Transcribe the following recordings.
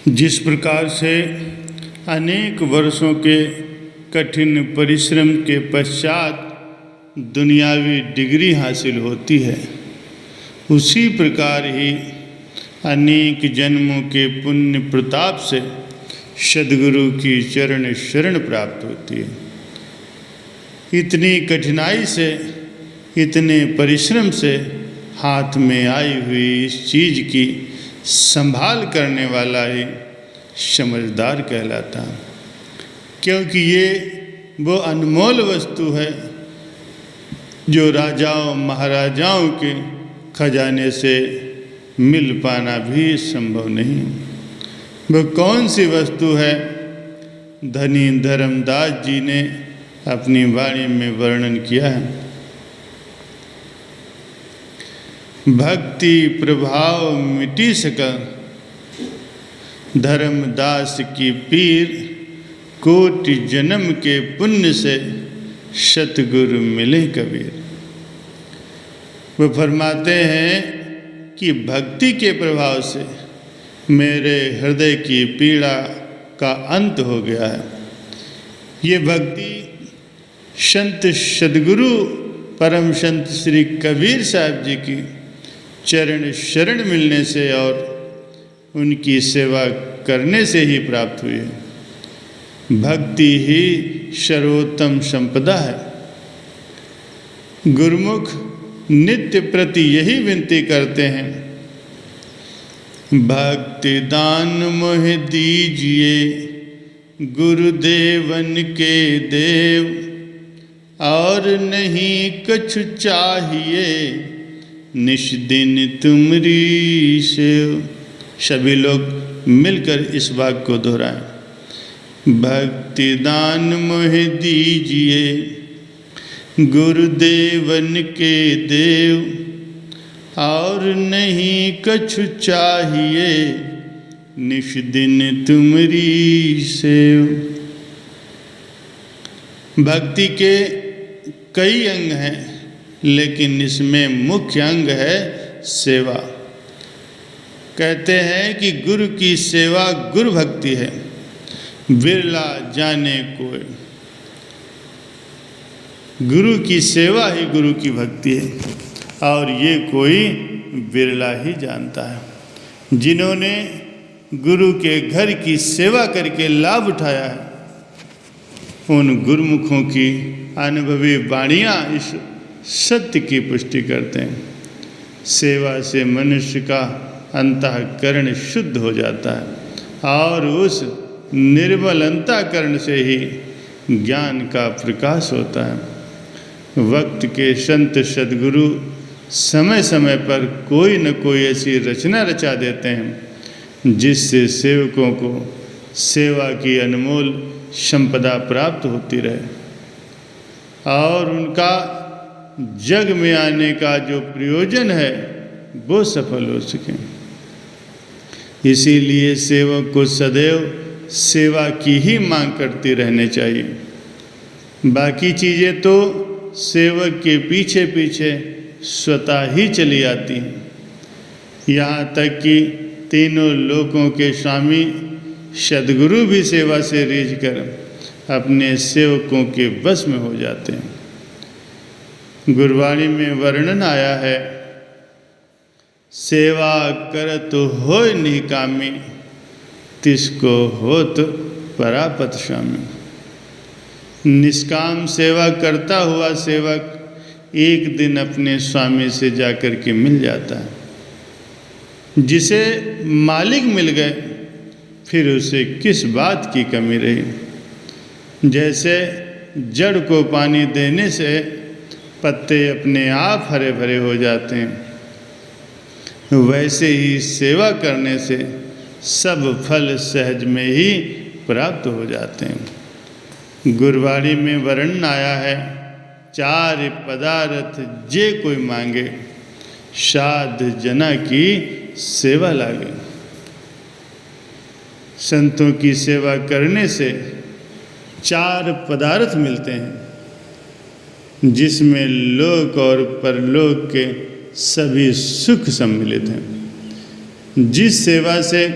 जिस प्रकार से अनेक वर्षों के कठिन परिश्रम के पश्चात दुनियावी डिग्री हासिल होती है, उसी प्रकार ही अनेक जन्मों के पुण्य प्रताप से सद्गुरु की चरण शरण प्राप्त होती है। इतनी कठिनाई से, इतने परिश्रम से हाथ में आई हुई इस चीज़ की संभाल करने वाला ही समझदार कहलाता है, क्योंकि ये वो अनमोल वस्तु है जो राजाओं महाराजाओं के खजाने से मिल पाना भी संभव नहीं। वो कौन सी वस्तु है, धनी धर्मदास जी ने अपनी वाणी में वर्णन किया है। भक्ति प्रभाव मिटी सकल, धर्मदास की पीर, कोटि जन्म के पुण्य से सतगुरु मिले कबीर। वो फरमाते हैं कि भक्ति के प्रभाव से मेरे हृदय की पीड़ा का अंत हो गया है। ये भक्ति संत सद्गुरु परम संत श्री कबीर साहब जी की चरण शरण मिलने से और उनकी सेवा करने से ही प्राप्त हुई है। भक्ति ही सर्वोत्तम संपदा है। गुरुमुख नित्य प्रति यही विनती करते हैं, भक्ति दान मोह दीजिए गुरुदेवन के देव, और नहीं कछु चाहिए निश दिन तुमरी सेव। सभी लोग मिलकर इस वाक्य को दोहराएं। भक्ति दान मोह दीजिए गुरुदेवन के देव, और नहीं कछु चाहिए निश दिन तुमरी सेव। भक्ति के कई अंग हैं, लेकिन इसमें मुख्य अंग है सेवा। कहते हैं कि गुरु की सेवा गुरु भक्ति है, बिरला जाने कोई। गुरु की सेवा ही गुरु की भक्ति है, और ये कोई बिरला ही जानता है। जिन्होंने गुरु के घर की सेवा करके लाभ उठाया है, उन गुरुमुखों की अनुभवी वाणियाँ इस सत्य की पुष्टि करते हैं। सेवा से मनुष्य का अंतःकरण शुद्ध हो जाता है, और उस निर्मल अंतःकरण से ही ज्ञान का प्रकाश होता है। वक्त के संत सद्गुरु समय समय पर कोई न कोई ऐसी रचना रचा देते हैं जिससे सेवकों को सेवा की अनमोल संपदा प्राप्त होती रहे, और उनका जग में आने का जो प्रयोजन है वो सफल हो सके। इसीलिए सेवक को सदैव सेवा की ही मांग करती रहनी चाहिए। बाकी चीज़ें तो सेवक के पीछे पीछे स्वतः ही चली आती हैं। यहाँ तक कि तीनों लोकों के स्वामी सद्गुरु भी सेवा से रीझ कर अपने सेवकों के वश में हो जाते हैं। गुरबाणी में वर्णन आया है, सेवा करत होय निकामी, तिसको होत परापत स्वामी। निष्काम सेवा करता हुआ सेवक एक दिन अपने स्वामी से जाकर के मिल जाता है। जिसे मालिक मिल गए, फिर उसे किस बात की कमी रही। जैसे जड़ को पानी देने से पत्ते अपने आप हरे भरे हो जाते हैं, वैसे ही सेवा करने से सब फल सहज में ही प्राप्त हो जाते हैं। गुरबाणी में वर्णन आया है, चार पदार्थ जे कोई मांगे, साध जना की सेवा लागे। संतों की सेवा करने से चार पदार्थ मिलते हैं, जिसमें लोक और परलोक के सभी सुख सम्मिलित हैं। जिस सेवा से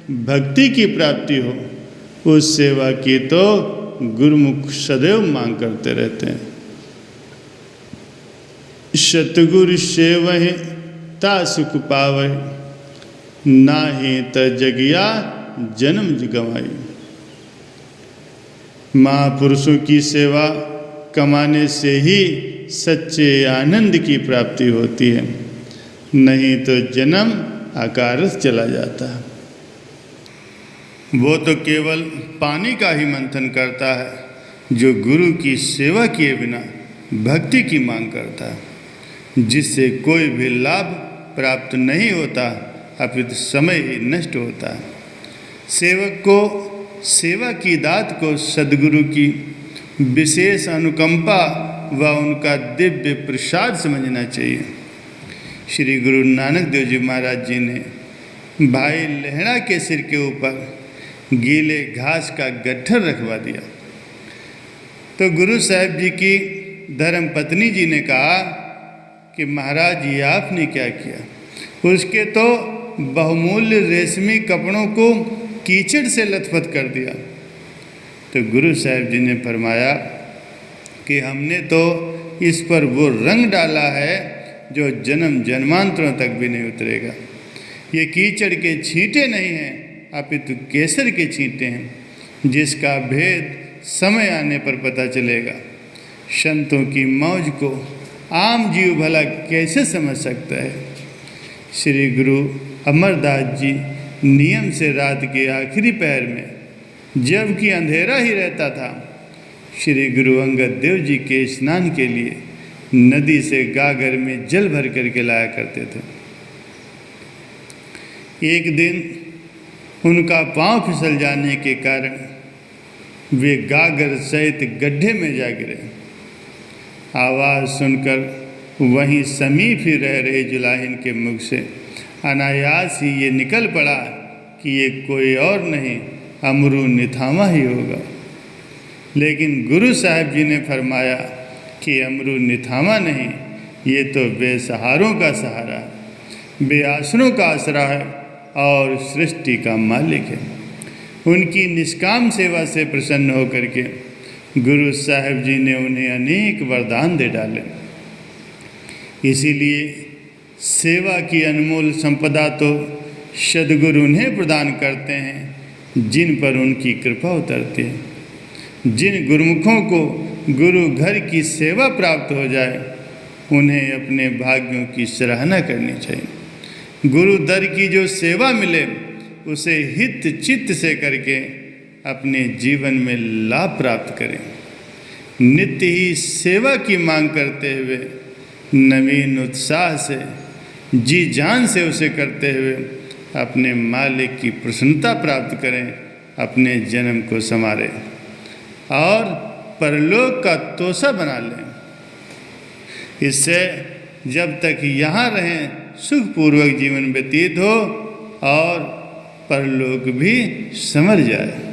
भक्ति की प्राप्ति हो, उस सेवा की तो गुरुमुख सदैव मांग करते रहते हैं। सतगुरु सेवहि ता सुख पावै, नाहि त जगिया जन्म गंवाई। महापुरुषों की सेवा कमाने से ही सच्चे आनंद की प्राप्ति होती है, नहीं तो जन्म अकारथ चला जाता है। वो तो केवल पानी का ही मंथन करता है जो गुरु की सेवा किए बिना भक्ति की मांग करता है, जिससे कोई भी लाभ प्राप्त नहीं होता, अपितु समय ही नष्ट होता है। सेवक को सेवा की दात को सद्गुरु की विशेष अनुकंपा व उनका दिव्य प्रसाद समझना चाहिए। श्री गुरु नानक देव जी महाराज जी ने भाई लहड़ा के सिर के ऊपर गीले घास का गट्ठर रखवा दिया, तो गुरु साहब जी की धर्म पत्नी जी ने कहा कि महाराज ये आपने क्या किया? उसके तो बहुमूल्य रेशमी कपड़ों को कीचड़ से लथपथ कर दिया। तो गुरु साहब जी ने फरमाया कि हमने तो इस पर वो रंग डाला है जो जन्म जन्मांतरों तक भी नहीं उतरेगा। ये कीचड़ के छींटे नहीं हैं, अपितु केसर के छींटे हैं, जिसका भेद समय आने पर पता चलेगा। संतों की मौज को आम जीव भला कैसे समझ सकता है? श्री गुरु अमरदास जी नियम से रात के आखिरी पहर में, जबकि अंधेरा ही रहता था, श्री गुरु अंगद देव जी के स्नान के लिए नदी से गागर में जल भर करके लाया करते थे। एक दिन उनका पांव फिसल जाने के कारण वे गागर सहित गड्ढे में जा गिरे। आवाज़ सुनकर वहीं समीप ही रह रहे जुलाहिन के मुख से अनायास ही ये निकल पड़ा कि ये कोई और नहीं, अमरू निथामा ही होगा। लेकिन गुरु साहब जी ने फरमाया कि अमरू निथामा नहीं, ये तो बेसहारों का सहारा है, बेआसरों का आसरा है और सृष्टि का मालिक है। उनकी निष्काम सेवा से प्रसन्न होकर के गुरु साहब जी ने उन्हें अनेक वरदान दे डाले। इसीलिए सेवा की अनमोल संपदा तो सद्गुरु उन्हें प्रदान करते हैं जिन पर उनकी कृपा उतरती है। जिन गुरुमुखों को गुरु घर की सेवा प्राप्त हो जाए, उन्हें अपने भाग्यों की सराहना करनी चाहिए। गुरु दर की जो सेवा मिले, उसे हित चित्त से करके अपने जीवन में लाभ प्राप्त करें। नित्य ही सेवा की मांग करते हुए नवीन उत्साह से, जी जान से उसे करते हुए अपने मालिक की प्रसन्नता प्राप्त करें, अपने जन्म को संवारें और परलोक का तोसा बना लें। इससे जब तक यहाँ रहें सुखपूर्वक जीवन व्यतीत हो और परलोक भी संवर जाए।